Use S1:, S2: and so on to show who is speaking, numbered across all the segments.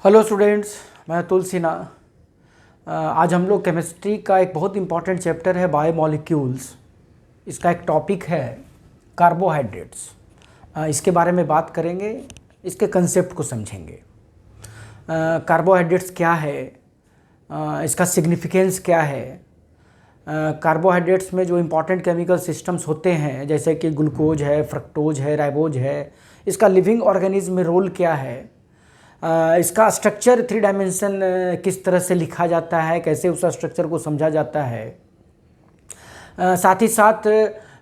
S1: Hello students, मैं अतुल सिन्हा। आज हम लोग केमिस्ट्री का एक बहुत इंपॉर्टेंट चैप्टर है बायोमॉलिक्यूल्स। इसका एक टॉपिक है कार्बोहाइड्रेट्स। इसके बारे में बात करेंगे, इसके कंसेप्ट को समझेंगे। कार्बोहाइड्रेट्स क्या है, इसका सिग्निफिकेंस क्या है। कार्बोहाइड्रेट्स में जो इम्पॉर्टेंट केमिकल सिस्टम्स होते हैं जैसे कि ग्लूकोज है, फ्रक्टोज है, राइबोज है, इसका लिविंग ऑर्गेनिज्म में रोल क्या है, इसका स्ट्रक्चर 3 डायमेंशन किस तरह से लिखा जाता है, कैसे उस स्ट्रक्चर को समझा जाता है। साथ ही साथ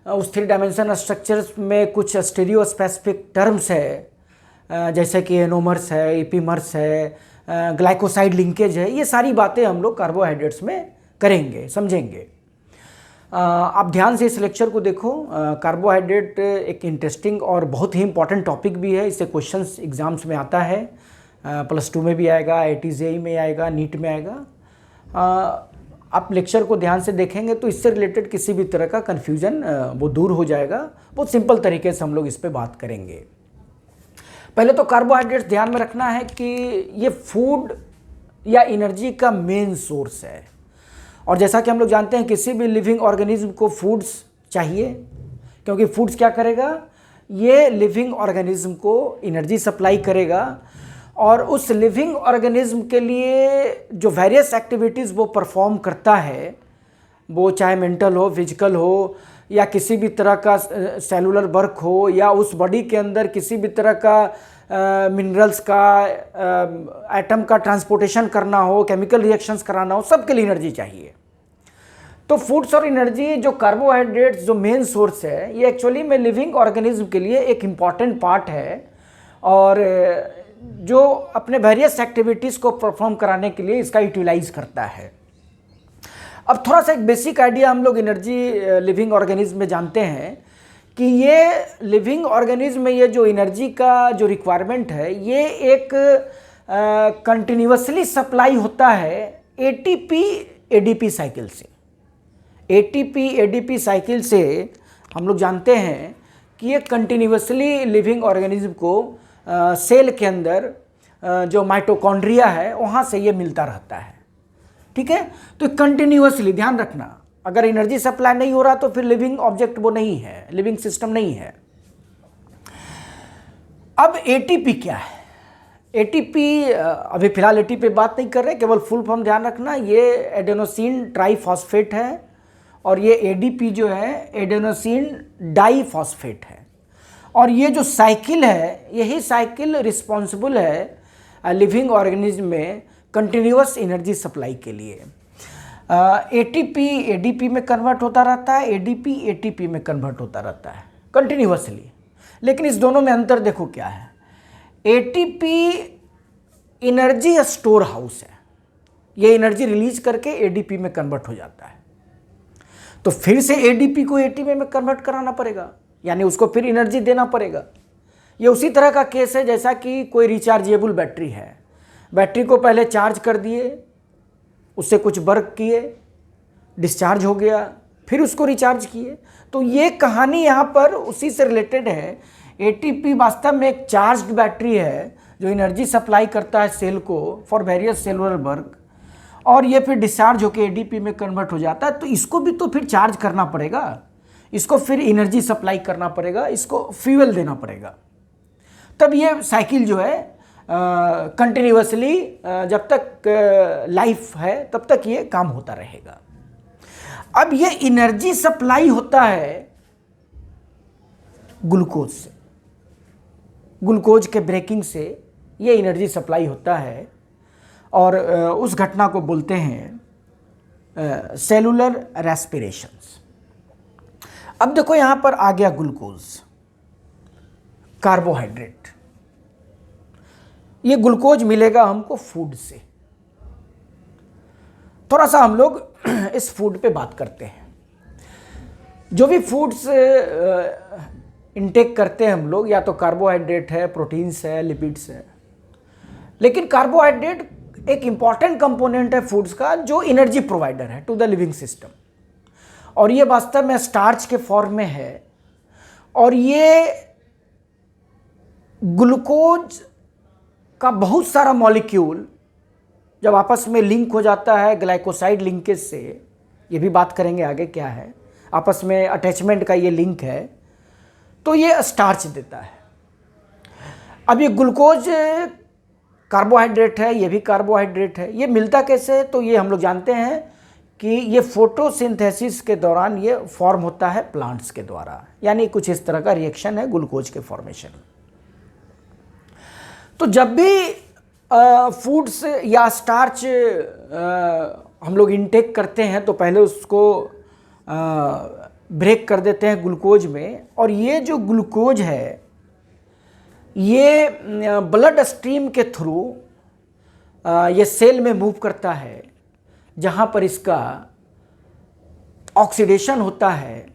S1: उस 3 डायमेंशन स्ट्रक्चर्स में कुछ स्टीरियो स्पेसिफिक टर्म्स है जैसे कि एनोमर्स है, एपीमर्स है, ग्लाइकोसाइड लिंकेज है। ये सारी बातें हम लोग कार्बोहाइड्रेट्स में करेंगे, समझेंगे। आप ध्यान से इस लेक्चर को देखो। कार्बोहाइड्रेट एक इंटरेस्टिंग और बहुत ही इंपॉर्टेंट टॉपिक भी है। इससे क्वेश्चंस एग्जाम्स में आता है, +2 में भी आएगा, IIT JEE में आएगा, नीट में आएगा। आप लेक्चर को ध्यान से देखेंगे तो इससे रिलेटेड किसी भी तरह का कन्फ्यूजन वो दूर हो जाएगा। बहुत सिंपल तरीके से हम लोग इस पे बात करेंगे। पहले तो कार्बोहाइड्रेट्स ध्यान में रखना है कि ये फूड या एनर्जी का मेन सोर्स है। और जैसा कि हम लोग जानते हैं किसी भी लिविंग ऑर्गेनिज्म को फूड्स चाहिए, क्योंकि फूड्स क्या करेगा, ये लिविंग ऑर्गेनिज्म को एनर्जी सप्लाई करेगा। और उस लिविंग ऑर्गेनिज्म के लिए जो वेरियस एक्टिविटीज़ वो परफॉर्म करता है, वो चाहे मेंटल हो, फिजिकल हो, या किसी भी तरह का सेलुलर वर्क हो, या उस बॉडी के अंदर किसी भी तरह का मिनरल्स का एटम का ट्रांसपोर्टेशन करना हो, केमिकल रिएक्शंस कराना हो, सबके लिए एनर्जी चाहिए। तो फूड्स और एनर्जी जो कार्बोहाइड्रेट्स जो मेन सोर्स है, ये एक्चुअली में लिविंग ऑर्गेनिज्म के लिए एक इम्पॉर्टेंट पार्ट है और जो अपने वेरियस एक्टिविटीज़ को परफॉर्म कराने के लिए इसका यूटिलाइज करता है। अब थोड़ा सा एक बेसिक आइडिया हम लोग एनर्जी लिविंग ऑर्गेनिज्म में जानते हैं कि ये लिविंग ऑर्गेनिज्म में ये जो एनर्जी का जो रिक्वायरमेंट है, ये एक कंटिन्यूसली सप्लाई होता है ATP ADP साइकिल से। ATP ADP साइकिल से हम लोग जानते हैं कि ये कंटिन्यूसली लिविंग ऑर्गेनिज्म को सेल के अंदर जो माइटोकॉन्ड्रिया है वहाँ से ये मिलता रहता है। ठीक है, तो कंटिन्यूसली ध्यान रखना, अगर एनर्जी सप्लाई नहीं हो रहा तो फिर लिविंग ऑब्जेक्ट वो नहीं है, लिविंग सिस्टम नहीं है। अब ATP क्या है? ATP अभी फिलहाल ATP पे बात नहीं कर रहे, केवल फुल फॉर्म ध्यान रखना। ये एडेनोसिन ट्राइफॉस्फेट है और ये ADP जो है एडेनोसिन डाइफॉस्फेट है। और ये जो साइकिल है, यही साइकिल रिस्पॉन्सिबल है लिविंग ऑर्गेनिज्म में कंटिन्यूअस एनर्जी सप्लाई के लिए। ATP ADP में कन्वर्ट होता रहता है, ADP ATP में कन्वर्ट होता रहता है कंटिन्यूअसली। लेकिन इस दोनों में अंतर देखो क्या है। ATP एनर्जी स्टोर हाउस है, ये एनर्जी रिलीज करके ADP में कन्वर्ट हो जाता है। तो फिर से ADP को ATP में कन्वर्ट कराना पड़ेगा, यानी उसको फिर एनर्जी देना पड़ेगा। ये उसी तरह का केस है जैसा कि कोई रिचार्जेबल बैटरी है। बैटरी को पहले चार्ज कर दिए, उससे कुछ वर्क किए, डिस्चार्ज हो गया, फिर उसको रिचार्ज किए। तो ये कहानी यहाँ पर उसी से रिलेटेड है। ATP वास्तव में एक चार्ज्ड बैटरी है जो एनर्जी सप्लाई करता है सेल को फॉर वेरियस सेलुलर वर्क, और ये फिर डिस्चार्ज होकर ADP में कन्वर्ट हो जाता है। तो इसको भी तो फिर चार्ज करना पड़ेगा, इसको फिर एनर्जी सप्लाई करना पड़ेगा, इसको फ्यूल देना पड़ेगा। तब ये साइकिल जो है कंटिन्यूअसली जब तक लाइफ है तब तक ये काम होता रहेगा। अब ये एनर्जी सप्लाई होता है ग्लूकोज से, ग्लूकोज के ब्रेकिंग से ये एनर्जी सप्लाई होता है और उस घटना को बोलते हैं सेलुलर रेस्पिरेशंस। अब देखो यहां पर आ गया ग्लूकोज, कार्बोहाइड्रेट। ये ग्लूकोज मिलेगा हमको फूड से। थोड़ा सा हम लोग इस फूड पे बात करते हैं। जो भी फूड्स इनटेक करते हैं हम लोग, या तो कार्बोहाइड्रेट है, प्रोटीन्स है, लिपिड्स है। लेकिन कार्बोहाइड्रेट एक इंपॉर्टेंट कंपोनेंट है फूड्स का जो एनर्जी प्रोवाइडर है टू द लिविंग सिस्टम। और ये वास्तव में स्टार्च के फॉर्म में है और ये ग्लूकोज का बहुत सारा मॉलिक्यूल जब आपस में लिंक हो जाता है ग्लाइकोसाइड लिंकेज से, ये भी बात करेंगे आगे क्या है, आपस में अटैचमेंट का ये लिंक है, तो ये स्टार्च देता है। अब ये ग्लूकोज कार्बोहाइड्रेट है, ये भी कार्बोहाइड्रेट है, ये मिलता कैसे है? तो ये हम लोग जानते हैं कि ये फोटोसिंथेसिस के दौरान ये फॉर्म होता है प्लांट्स के द्वारा, यानी कुछ इस तरह का रिएक्शन है ग्लूकोज के फॉर्मेशन। तो जब भी फूड्स या स्टार्च हम लोग इनटेक करते हैं तो पहले उसको ब्रेक कर देते हैं ग्लूकोज में, और ये जो ग्लूकोज है ये ब्लड स्ट्रीम के थ्रू ये सेल में मूव करता है, जहाँ पर इसका ऑक्सीडेशन होता है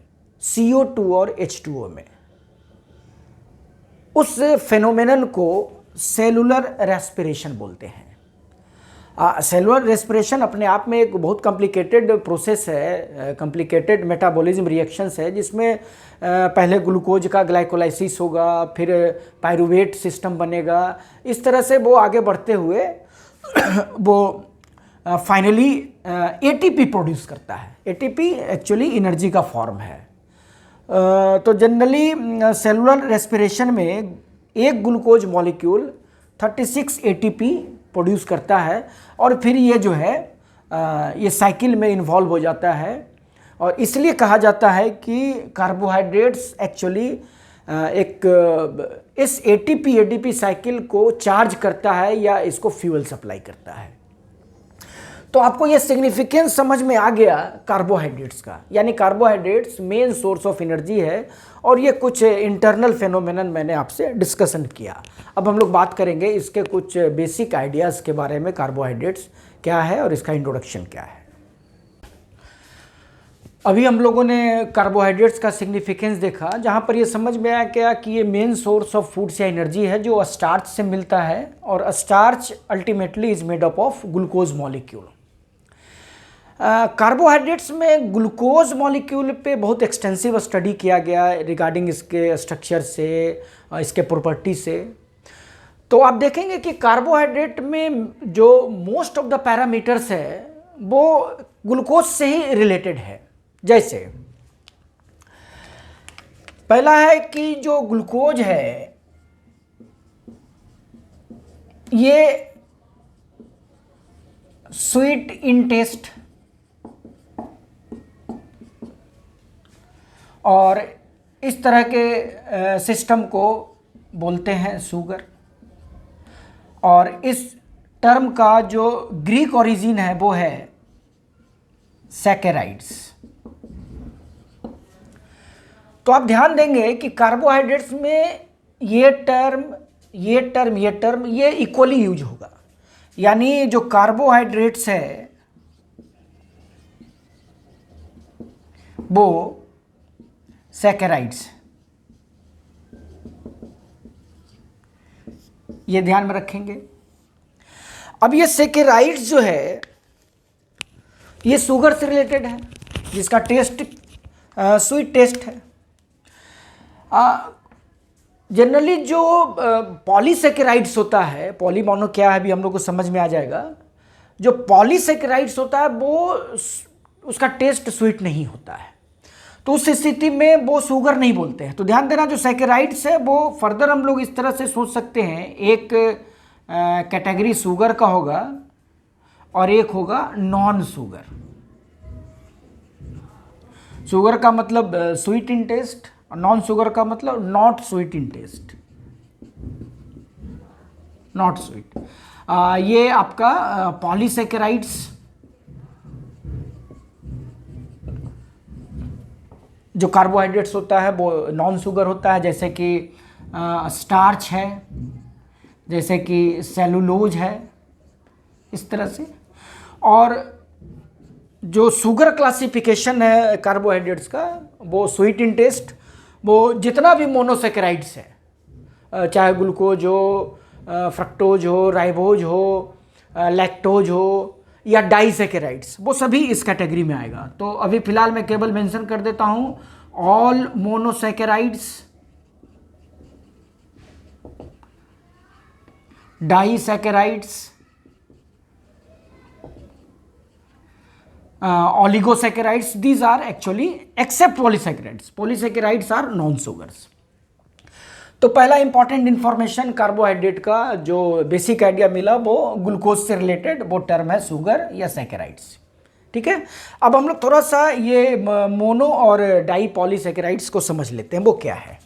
S1: CO2 और H2O में। उस फेनोमेनन को सेलुलर रेस्पिरेशन बोलते हैं। सेलुलर रेस्पिरेशन अपने आप में एक बहुत कॉम्प्लिकेटेड प्रोसेस है, कॉम्प्लिकेटेड मेटाबॉलिज्म रिएक्शंस है, जिसमें पहले ग्लूकोज का ग्लाइकोलाइसिस होगा, फिर पायरुवेट सिस्टम बनेगा, इस तरह से वो आगे बढ़ते हुए वो फाइनली ATP प्रोड्यूस करता है। ATP एक्चुअली एनर्जी का फॉर्म है। तो जनरली सेलुलर रेस्पिरेशन में एक ग्लूकोज मॉलिक्यूल 36 ATP प्रोड्यूस करता है, और फिर ये जो है ये साइकिल में इन्वॉल्व हो जाता है, और इसलिए कहा जाता है कि कार्बोहाइड्रेट्स एक्चुअली इस ATP साइकिल को चार्ज करता है या इसको फ्यूल सप्लाई करता है। तो आपको ये सिग्निफिकेंस समझ में आ गया कार्बोहाइड्रेट्स का, यानी carbohydrates main source of energy है, और ये कुछ इंटरनल फेनोमेनन मैंने आपसे डिस्कशन किया। अब हम लोग बात करेंगे इसके कुछ बेसिक आइडियाज़ के बारे में, कार्बोहाइड्रेट्स क्या है और इसका इंट्रोडक्शन क्या है। अभी हम लोगों ने कार्बोहाइड्रेट्स का सिग्निफिकेंस देखा, जहाँ पर ये समझ में आया क्या कि ये मेन सोर्स ऑफ फूड्स या एनर्जी है जो स्टार्च से मिलता है, और starch ultimately is made up of glucose molecule. Carbohydrates में ग्लूकोज मॉलिक्यूल पे बहुत एक्सटेंसिव स्टडी किया गया रिगार्डिंग इसके स्ट्रक्चर से, इसके प्रॉपर्टी से। तो आप देखेंगे कि कार्बोहाइड्रेट में जो मोस्ट ऑफ द पैरामीटर्स है वो ग्लूकोज से ही रिलेटेड है। जैसे पहला है कि जो ग्लूकोज है ये स्वीट इन टेस्ट, और इस तरह के सिस्टम को बोलते हैं शुगर, और इस टर्म का जो ग्रीक ओरिजिन है वो है सैकेराइड्स। तो आप ध्यान देंगे कि कार्बोहाइड्रेट्स में ये टर्म ये इक्वली यूज होगा, यानी जो कार्बोहाइड्रेट्स है वो सैकेराइड्स, ये ध्यान में रखेंगे। अब ये सैकेराइड्स जो है ये शुगर से रिलेटेड है, जिसका टेस्ट स्वीट टेस्ट है। जनरली जो पॉलीसैकेराइड्स होता है, पॉली मानो क्या है अभी हम लोग को समझ में आ जाएगा, जो पॉलीसैकेराइड्स होता है वो उसका टेस्ट स्वीट नहीं होता है, तो उस स्थिति में वो शुगर नहीं बोलते हैं। तो ध्यान देना, जो सैकेराइड्स है वो फर्दर हम लोग इस तरह से सोच सकते हैं, एक कैटेगरी शुगर का होगा और एक होगा नॉन शुगर। शुगर का मतलब स्वीट इन टेस्ट, और नॉन शुगर का मतलब not sweet in taste, not sweet. ये आपका पॉलीसैकेराइड्स जो कार्बोहाइड्रेट्स होता है वो नॉन शुगर होता है, जैसे कि स्टार्च है, जैसे कि सेलुलोज है, इस तरह से। और जो शुगर क्लासिफिकेशन है कार्बोहाइड्रेट्स का वो स्वीट इन टेस्ट, वो जितना भी मोनोसैकेराइड्स है, चाहे ग्लूकोज हो, फ्रक्टोज हो, राइबोज हो, लैक्टोज हो या डाइसैकेराइड्स, वो सभी इस कैटेगरी में आएगा। तो अभी फिलहाल मैं केवल मेंशन कर देता हूं all monosaccharides, disaccharides, oligosaccharides, these are actually except polysaccharides. Polysaccharides are non sugars. तो पहला इंपॉर्टेंट इंफॉर्मेशन कार्बोहाइड्रेट का जो बेसिक आइडिया मिला वो ग्लूकोज से रिलेटेड, वो टर्म है सुगर या सैकेराइड्स। ठीक है, अब हम लोग थोड़ा सा ये मोनो और डाई पॉलीसैकेराइड्स को समझ लेते हैं, वो क्या है।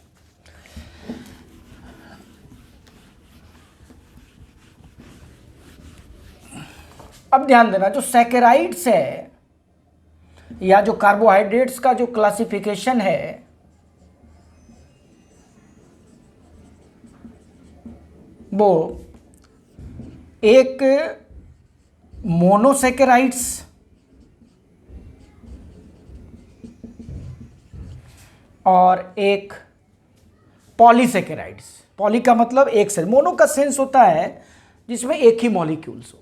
S1: अब ध्यान देना, जो सैकेराइड्स है या जो कार्बोहाइड्रेट्स का जो क्लासिफिकेशन है, वो एक मोनोसैकेराइड्स और एक पॉलीसैकेराइड्स। पॉली का मतलब एक से, मोनो का सेंस होता है जिसमें एक ही मॉलिक्यूल्स हो,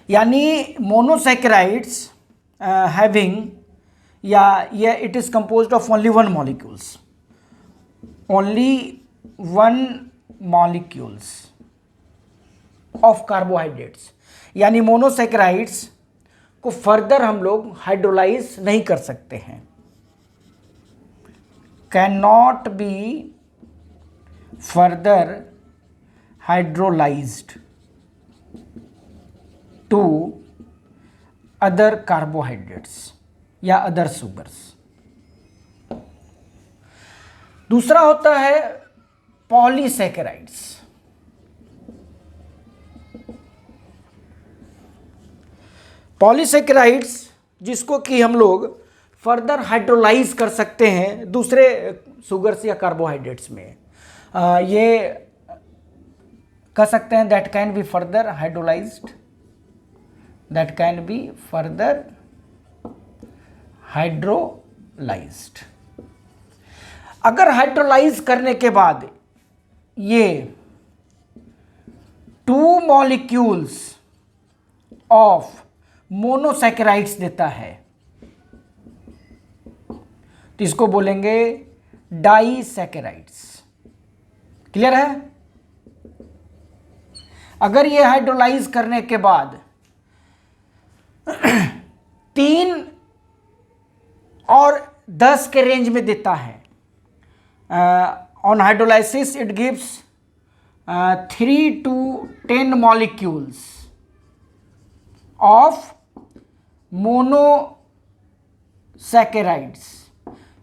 S1: यानी मोनोसैकेराइड्स having या it is composed of only one molecules of carbohydrates, यानी मोनोसैकेराइड्स को फर्दर हम लोग हाइड्रोलाइज नहीं कर सकते हैं, can not be further hydrolysed to other carbohydrates या अदर सुगर्स। दूसरा होता है पॉलीसैकेराइड्स। पॉलीसैकेराइड्स जिसको कि हम लोग फर्दर हाइड्रोलाइज कर सकते हैं दूसरे सुगर्स या कार्बोहाइड्रेट्स में, ये कह सकते हैं that can be further hydrolysed, that can be further hydrolyzed। अगर हाइड्रोलाइज करने के बाद ये 2 मॉलिक्यूल्स ऑफ मोनोसैकेराइड्स देता है तो इसको बोलेंगे डाइसैकेराइड्स। क्लियर है? अगर ये हाइड्रोलाइज करने के बाद 3 और 10 के रेंज में देता है, on hydrolysis it gives 3 to 10 molecules of monosaccharides,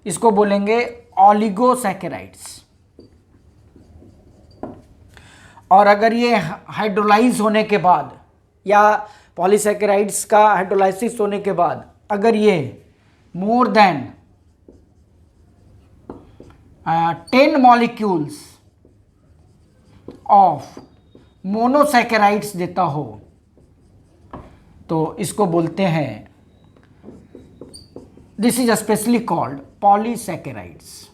S1: इसको बोलेंगे ऑलिगोसैकेराइड्स। और अगर ये हाइड्रोलाइज होने के बाद या पॉलीसैकेराइड्स का हाइड्रोलाइसिस होने के बाद अगर ये more than 10 molecules of monosaccharides देता हो तो इसको बोलते हैं, this is specially called polysaccharides.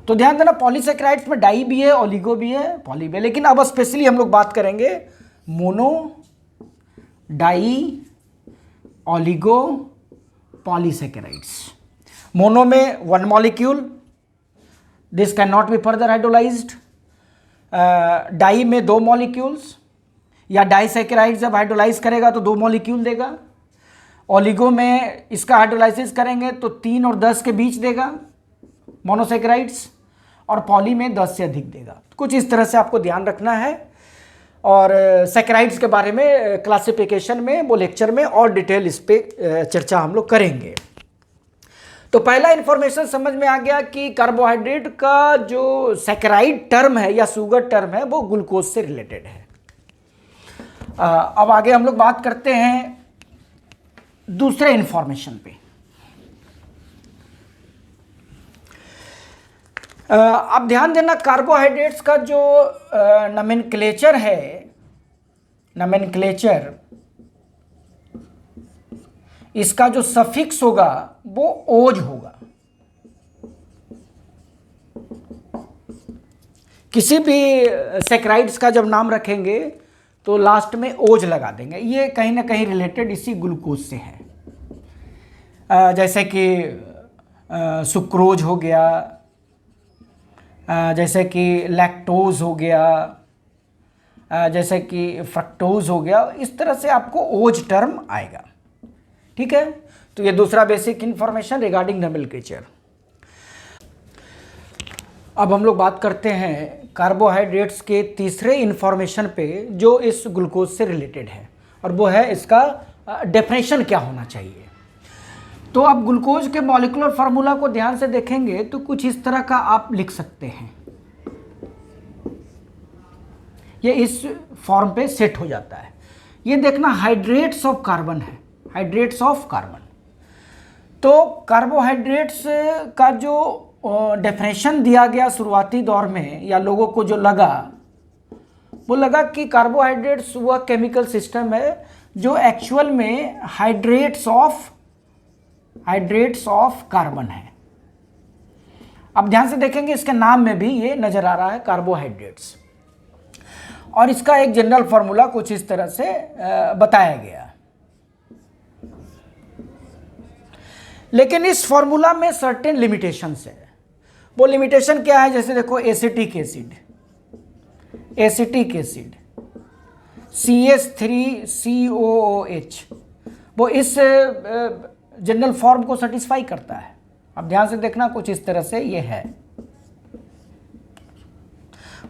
S1: तो ध्यान देना, पॉलीसैकेराइड्स में डाई भी है, ओलिगो भी है, पॉली भी है, लेकिन अब स्पेशली हम लोग बात करेंगे mono, di, oligo, polysaccharides. Mono में 1 molecule, this can not be further hydrolysed. Di में 2 मॉलिक्यूल्स, या डाइसैकेराइड जब हाइड्रोलाइज करेगा तो 2 मॉलिक्यूल देगा। ओलिगो में इसका हाइड्रोलाइसिस करेंगे तो 3 और 10 के बीच देगा मोनोसैकेराइड्स, और पॉली में 10 से अधिक देगा। कुछ इस तरह से आपको ध्यान रखना है, और सैकेराइड्स के बारे में क्लासिफिकेशन में वो लेक्चर में और डिटेल इस पे चर्चा हम लोग करेंगे। तो पहला इंफॉर्मेशन समझ में आ गया कि कार्बोहाइड्रेट का जो सैकेराइड टर्म है या शुगर टर्म है वो ग्लूकोज से रिलेटेड है। अब आगे हम लोग बात करते हैं दूसरे इंफॉर्मेशन पे। अब ध्यान देना, कार्बोहाइड्रेट्स का जो नोमेनक्लेचर है, नोमेनक्लेचर, इसका जो सफिक्स होगा वो ओज होगा। किसी भी सैकेराइड्स का जब नाम रखेंगे तो लास्ट में ओज लगा देंगे। ये कहीं ना कहीं रिलेटेड इसी ग्लूकोज से है। जैसे कि सुक्रोज हो गया, जैसे कि लैक्टोज हो गया, जैसे कि फ्रक्टोज हो गया, इस तरह से आपको ओज टर्म आएगा। ठीक है, तो ये दूसरा बेसिक इंफॉर्मेशन रिगार्डिंग नोमेनक्लेचर। अब हम लोग बात करते हैं कार्बोहाइड्रेट्स के तीसरे इंफॉर्मेशन पे जो इस ग्लूकोज से रिलेटेड है, और वो है इसका डेफिनेशन क्या होना चाहिए। तो आप ग्लूकोज के मॉलिक्यूलर फार्मूला को ध्यान से देखेंगे तो कुछ इस तरह का आप लिख सकते हैं, ये इस फॉर्म पे सेट हो जाता है। ये देखना हाइड्रेट्स ऑफ कार्बन है, हाइड्रेट्स ऑफ कार्बन। तो कार्बोहाइड्रेट्स का जो डेफिनेशन दिया गया शुरुआती दौर में, या लोगों को जो लगा, वो लगा कि कार्बोहाइड्रेट्स वह केमिकल सिस्टम है जो एक्चुअल में हाइड्रेट्स ऑफ कार्बन है। अब ध्यान से देखेंगे इसके नाम में भी ये नजर आ रहा है कार्बोहाइड्रेट्स, और इसका एक जनरल फॉर्मूला कुछ इस तरह से बताया गया। लेकिन इस फॉर्मूला में सर्टेन लिमिटेशंस है। वो लिमिटेशन क्या है, जैसे देखो एसिटिक एसिड CH3COOH, वो इस जनरल फॉर्म को सेटिस्फाई करता है। अब ध्यान से देखना कुछ इस तरह से ये है।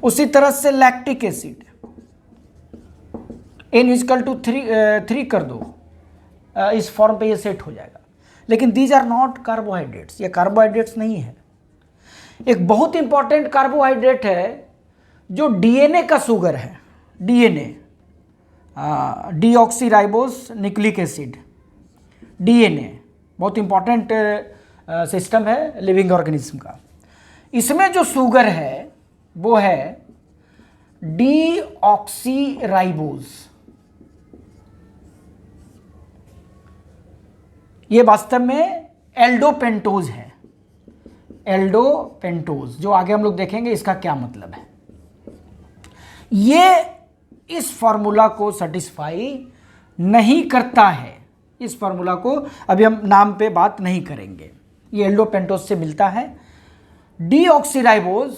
S1: उसी तरह से लैक्टिक एसिड N=3 कर दो, इस फॉर्म पे ये सेट हो जाएगा। लेकिन दीज आर नॉट कार्बोहाइड्रेट्स, ये कार्बोहाइड्रेट्स नहीं है। एक बहुत इंपॉर्टेंट कार्बोहाइड्रेट है जो डीएनए का शुगर है, DNA deoxyribose nucleic acid. DNA बहुत इंपॉर्टेंट सिस्टम है लिविंग ऑर्गेनिज्म का। इसमें जो शुगर है वो है डीऑक्सीराइबोस। ये वास्तव में एल्डोपेंटोज है, एल्डोपेंटोज, जो आगे हम लोग देखेंगे इसका क्या मतलब है। ये इस फॉर्मूला को सेटिस्फाई नहीं करता है। इस फॉर्मूला को अभी हम नाम पे बात नहीं करेंगे। ये एल्डोपेंटोज से मिलता है। डीऑक्सीराइबोज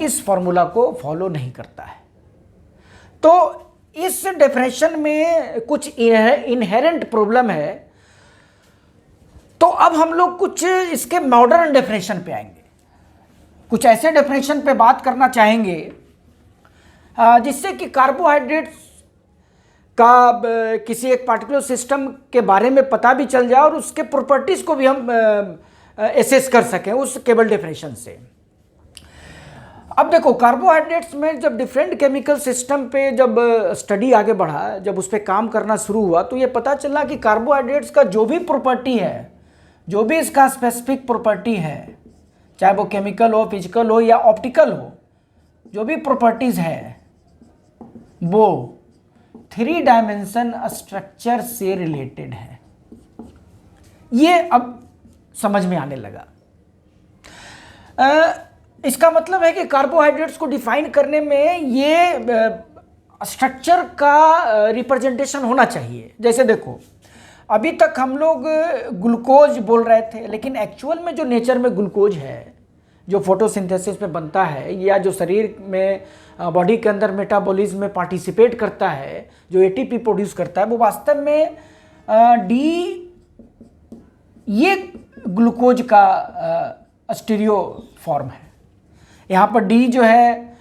S1: इस फॉर्मूला को फॉलो नहीं करता है। तो इस डेफिनेशन में कुछ इनहेरेंट प्रॉब्लम है। तो अब हम लोग कुछ इसके मॉडर्न डेफिनेशन पे आएंगे, कुछ ऐसे डेफिनेशन पे बात करना चाहेंगे जिससे कि कार्बोहाइड्रेट्स का किसी एक पार्टिकुलर सिस्टम के बारे में पता भी चल जाए और उसके प्रॉपर्टीज को भी हम एसेस कर सकें उस केवल डेफिनेशन से। अब देखो कार्बोहाइड्रेट्स में जब डिफरेंट केमिकल सिस्टम पे जब स्टडी आगे बढ़ा, जब उस पर काम करना शुरू हुआ, तो ये पता चला कि कार्बोहाइड्रेट्स का जो भी प्रॉपर्टी है, जो भी इसका स्पेसिफिक प्रॉपर्टी है, चाहे वो केमिकल हो, फिजिकल हो या ऑप्टिकल हो, जो भी प्रॉपर्टीज है वो 3 डायमेंशन स्ट्रक्चर से रिलेटेड है। ये अब समझ में आने लगा। इसका मतलब है कि कार्बोहाइड्रेट्स को डिफाइन करने में ये स्ट्रक्चर का रिप्रेजेंटेशन होना चाहिए। जैसे देखो अभी तक हम लोग ग्लूकोज बोल रहे थे, लेकिन एक्चुअल में जो नेचर में ग्लूकोज है, जो फोटोसिंथेसिस में बनता है या जो शरीर में बॉडी के अंदर मेटाबॉलिज्म में पार्टिसिपेट करता है, जो एटीपी प्रोड्यूस करता है, वो वास्तव में ये ग्लूकोज का स्टीरियो फॉर्म है। यहाँ पर डी जो है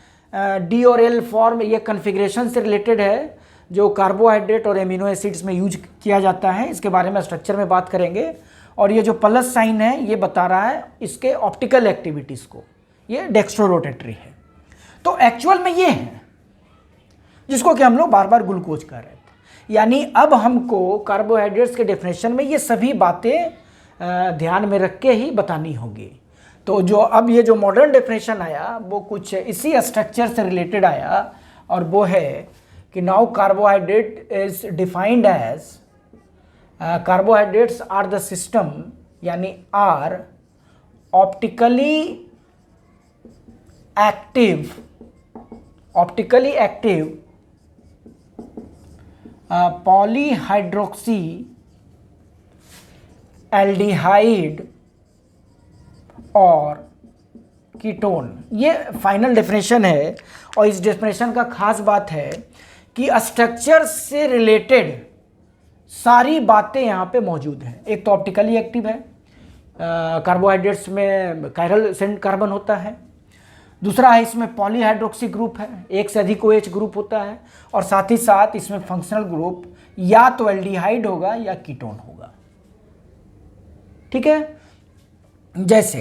S1: डी और एल फॉर्म, ये कन्फिग्रेशन से रिलेटेड है जो कार्बोहाइड्रेट और एमिनो एसिड्स में यूज किया जाता है। इसके बारे में स्ट्रक्चर में बात करेंगे। और ये जो प्लस साइन है ये बता रहा है इसके ऑप्टिकल एक्टिविटीज़ को, ये डेक्स्ट्रोरोटेटरी है। तो एक्चुअल में ये है जिसको कि हम लोग बार बार ग्लूकोज कह रहे थे। यानी अब हमको कार्बोहाइड्रेट्स के डेफिनेशन में ये सभी बातें ध्यान में रख के ही बतानी होगी। तो जो अब ये जो मॉडर्न डेफिनेशन आया वो कुछ इसी स्ट्रक्चर से रिलेटेड आया, और वो है कि now carbohydrate is defined as carbohydrates are the system, यानी are optically active polyhydroxy aldehyde और कीटोन, ये फाइनल डेफिनेशन है। और इस डेफिनेशन का खास बात है कि स्ट्रक्चर से रिलेटेड सारी बातें यहाँ पे मौजूद हैं। एक तो ऑप्टिकली एक्टिव है, कार्बोहाइड्रेट्स में कायरल सेंट कार्बन होता है। दूसरा है इसमें पॉलीहाइड्रोक्सी ग्रुप है, एक से अधिक OH ग्रुप होता है। और साथ ही साथ इसमें फंक्शनल ग्रुप या तो एल्डिहाइड होगा या कीटोन होगा। ठीक है, जैसे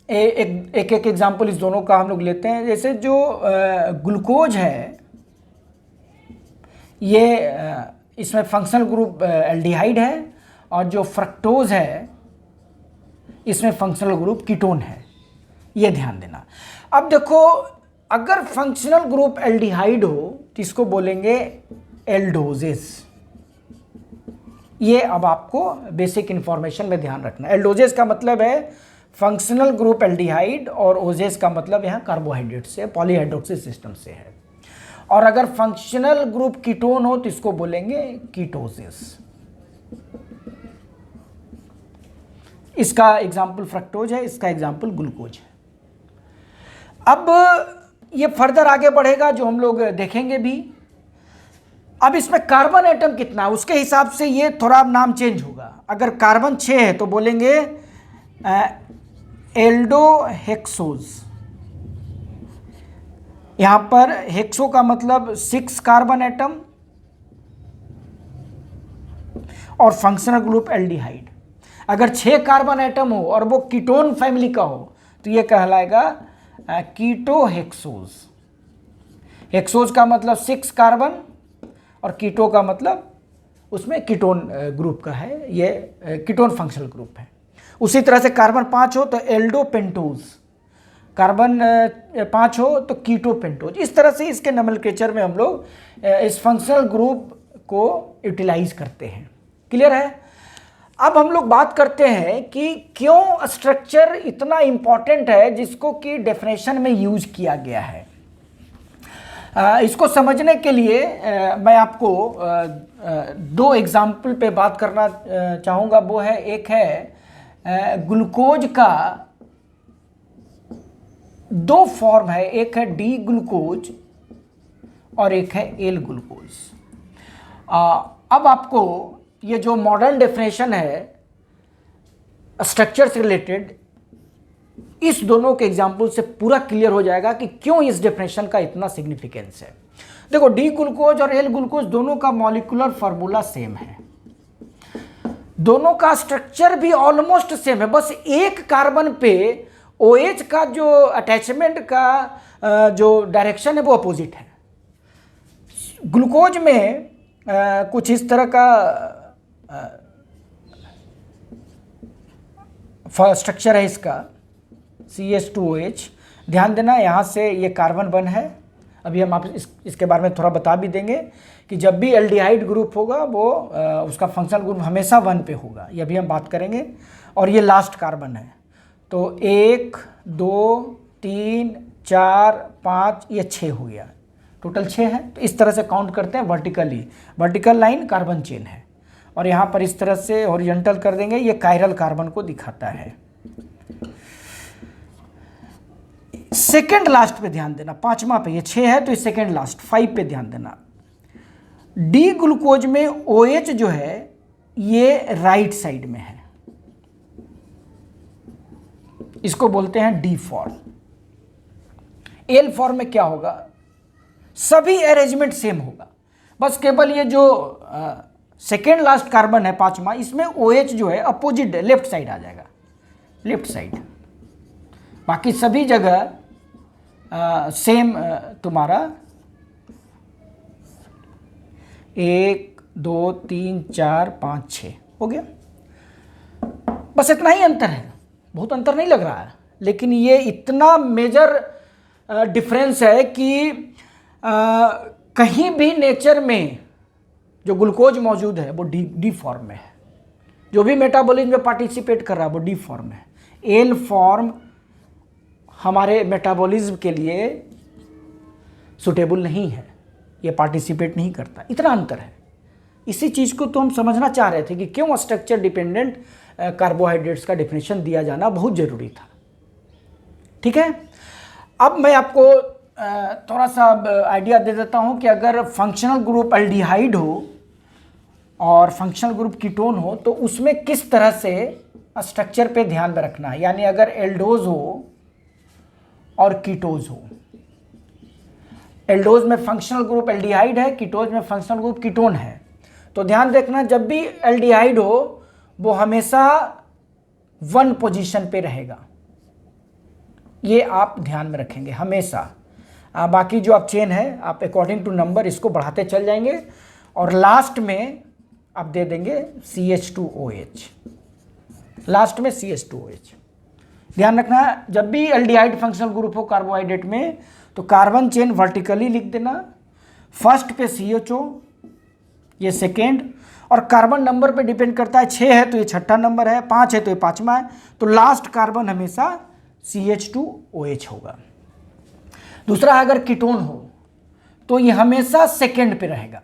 S1: एक एग्जांपल इस दोनों का हम लोग लेते हैं। जैसे जो ग्लूकोज है, ये इसमें फंक्शनल ग्रुप एल्डिहाइड है, और जो फ्रक्टोज है इसमें फंक्शनल ग्रुप कीटोन है। ये ध्यान देना। अब देखो, अगर फंक्शनल ग्रुप एल्डिहाइड हो तो इसको बोलेंगे एल्डोजेस। ये अब आपको बेसिक इंफॉर्मेशन में ध्यान रखना। एल्डोजेस का मतलब है फंक्शनल ग्रुप एल्डिहाइड, और ओजेस का मतलब यहाँ कार्बोहाइड्रेट से, पॉलीहाइड्रोक्सी सिस्टम से है। और अगर फंक्शनल ग्रुप कीटोन हो तो इसको बोलेंगे कीटोजेस। इसका एग्जाम्पल फ्रक्टोज है, इसका एग्जाम्पल ग्लूकोज है। अब ये फर्दर आगे बढ़ेगा, जो हम लोग देखेंगे भी। अब इसमें कार्बन एटम कितना है उसके हिसाब से ये थोड़ा नाम चेंज होगा। अगर कार्बन 6 है तो बोलेंगे एल्डोहेक्सोज। यहां पर हेक्सो का मतलब 6 कार्बन एटम और फंक्शनल ग्रुप एल्डिहाइड। अगर 6 कार्बन एटम हो और वो कीटोन फैमिली का हो तो ये कहलाएगा कीटोहेक्सोज। हेक्सोज का मतलब 6 कार्बन और कीटो का मतलब उसमें कीटोन ग्रुप का है, ये कीटोन फंक्शनल ग्रुप है। उसी तरह से कार्बन 5 हो तो एल्डोपेंटोज, कार्बन 5 हो तो कीटोपेंटोज। इस तरह से इसके नोमेनक्लेचर में हम लोग इस फंक्शनल ग्रुप को यूटिलाइज करते हैं। क्लियर है? अब हम लोग बात करते हैं कि क्यों स्ट्रक्चर इतना इंपॉर्टेंट है जिसको कि डेफिनेशन में यूज किया गया है। इसको समझने के लिए मैं आपको 2 एग्जाम्पल पे बात करना चाहूँगा। वो है, एक है ग्लूकोज का 2 फॉर्म है, एक है डी ग्लूकोज और एक है एल ग्लूकोज। अब आपको ये जो मॉडर्न डेफिनेशन है स्ट्रक्चर से रिलेटेड, इस दोनों के एग्जाम्पल से पूरा क्लियर हो जाएगा कि क्यों इस डेफिनेशन का इतना सिग्निफिकेंस है। देखो, डी ग्लूकोज और एल ग्लूकोज दोनों का मॉलिक्यूलर फार्मूला सेम है, दोनों का स्ट्रक्चर भी ऑलमोस्ट सेम है, बस एक कार्बन पे OH का जो अटैचमेंट का जो डायरेक्शन है वो अपोजिट है। ग्लूकोज में कुछ इस तरह का स्ट्रक्चर है इसका, CH2OH। ध्यान देना, यहाँ से ये कार्बन 1 है। अभी हम आप इसके बारे में थोड़ा बता भी देंगे कि जब भी एल्डिहाइड ग्रुप होगा वो उसका फंक्शनल ग्रुप हमेशा 1 पे होगा, ये भी हम बात करेंगे। और ये लास्ट कार्बन है, तो 1 2 3 4 5, ये 6 हो गया, टोटल 6 है। तो इस तरह से काउंट करते हैं vertically, vertical line carbon chain है। और यहाँ पर इस तरह से हॉरिजॉन्टल कर देंगे, ये कायरल कार्बन को दिखाता है। सेकेंड लास्ट पे ध्यान देना, 5वां पे, ये 6 है तो ये सेकेंड लास्ट 5 पे ध्यान देना। डी ग्लूकोज में OH जो है ये राइट साइड में है, इसको बोलते हैं डी फॉर्म। एल फॉर्म में क्या होगा, सभी अरेंजमेंट सेम होगा, बस केवल ये जो सेकेंड लास्ट कार्बन है 5वां, इसमें OH जो है अपोजिट लेफ्ट साइड आ जाएगा, लेफ्ट साइड। बाकी सभी जगह सेम तुम्हारा 1 2 3 4 5 6 हो गया। बस इतना ही अंतर है, बहुत अंतर नहीं लग रहा है, लेकिन ये इतना मेजर डिफरेंस है कि कहीं भी नेचर में जो ग्लूकोज मौजूद है वो डी फॉर्म में है, जो भी मेटाबॉलिज्म में पार्टिसिपेट कर रहा है वो डी फॉर्म में है। एल फॉर्म हमारे मेटाबॉलिज्म के लिए सुटेबल नहीं है, ये पार्टिसिपेट नहीं करता, इतना अंतर है। इसी चीज़ को तो हम समझना चाह रहे थे कि क्यों स्ट्रक्चर डिपेंडेंट कार्बोहाइड्रेट्स का डेफिनेशन दिया जाना बहुत ज़रूरी था। ठीक है, अब मैं आपको थोड़ा सा आइडिया दे देता हूँ कि अगर फंक्शनल ग्रुप एल्डिहाइड हो और फंक्शनल ग्रुप कीटोन हो तो उसमें किस तरह से स्ट्रक्चर पे ध्यान में रखना है। यानी अगर एल्डोज हो और कीटोज हो, एल्डोज में फंक्शनल ग्रुप एल्डिहाइड है, कीटोज में फंक्शनल ग्रुप कीटोन है, तो ध्यान देखना जब भी एल्डिहाइड हो वो हमेशा 1 पोजीशन पे रहेगा, ये आप ध्यान में रखेंगे हमेशा। बाकी जो आप चेन है आप अकॉर्डिंग टू नंबर इसको बढ़ाते चल जाएंगे और लास्ट में आप दे देंगे CH2OH, लास्ट में CH2OH। ध्यान रखना जब भी एल्डिहाइड फंक्शनल ग्रुप हो कार्बोहाइड्रेट में तो कार्बन चेन वर्टिकली लिख देना, फर्स्ट पे CHO, ये सेकेंड, और कार्बन नंबर पे डिपेंड करता है, 6 है तो ये छठा नंबर है, 5 है तो ये 5वां है, तो लास्ट कार्बन हमेशा CH2OH होगा। दूसरा अगर कीटोन हो तो ये हमेशा सेकेंड पे रहेगा,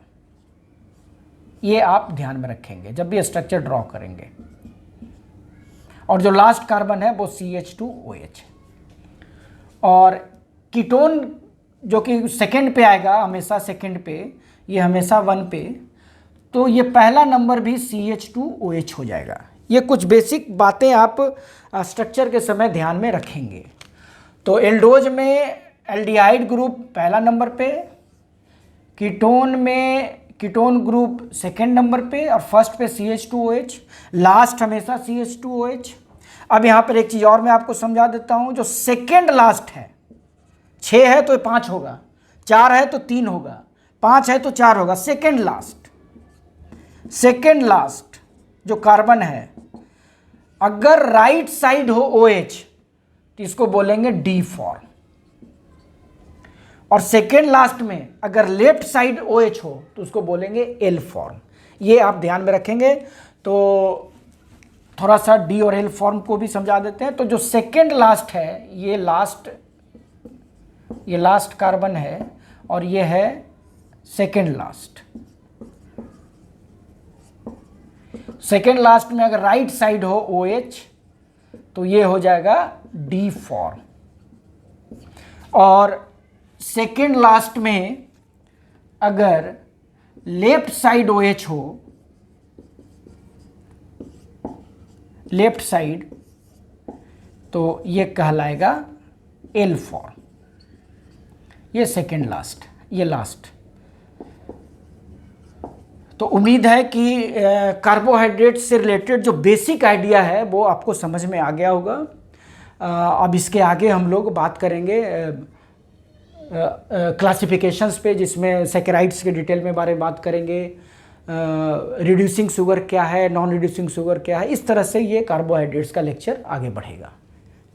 S1: ये आप ध्यान में रखेंगे जब भी स्ट्रक्चर ड्रॉ करेंगे। और जो लास्ट कार्बन है वो CH2OH। और कीटोन जो कि सेकेंड पे आएगा हमेशा, सेकेंड पे, ये हमेशा 1 पे, तो ये पहला नंबर भी CH2OH हो जाएगा। ये कुछ बेसिक बातें आप स्ट्रक्चर के समय ध्यान में रखेंगे। तो एल्डोज में एल्डिहाइड ग्रुप पहला नंबर पे, कीटोन में कीटोन ग्रुप सेकेंड नंबर पे और फर्स्ट पे CH2OH, लास्ट हमेशा CH2OH। अब यहाँ पर एक चीज़ और मैं आपको समझा देता हूँ, जो सेकेंड लास्ट है, 6 है तो 5 होगा, 4 है तो 3 होगा, 5 है तो 4 होगा, सेकेंड लास्ट जो कार्बन है अगर राइट साइड हो OH तो इसको बोलेंगे D फॉर्म, और सेकेंड लास्ट में अगर लेफ्ट साइड OH हो तो उसको बोलेंगे L फॉर्म। ये आप ध्यान में रखेंगे। तो थोड़ा सा D और L फॉर्म को भी समझा देते हैं। तो जो सेकेंड लास्ट है ये लास्ट कार्बन है और ये है सेकेंड लास्ट। सेकेंड लास्ट में अगर राइट साइड हो OH तो ये हो जाएगा D फॉर्म, और सेकेंड लास्ट में अगर लेफ्ट साइड OH हो, लेफ्ट साइड, तो ये कहलाएगा L फॉर्म। ये सेकेंड लास्ट, ये लास्ट। तो उम्मीद है कि कार्बोहाइड्रेट से रिलेटेड जो बेसिक आइडिया है वो आपको समझ में आ गया होगा। अब इसके आगे हम लोग बात करेंगे क्लासिफिकेशंस पे, जिसमें सैकराइड्स के डिटेल में बारे में बात करेंगे, रिड्यूसिंग शुगर क्या है, नॉन रिड्यूसिंग शुगर क्या है। इस तरह से ये कार्बोहाइड्रेट्स का लेक्चर आगे बढ़ेगा।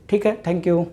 S1: ठीक है, थैंक यू।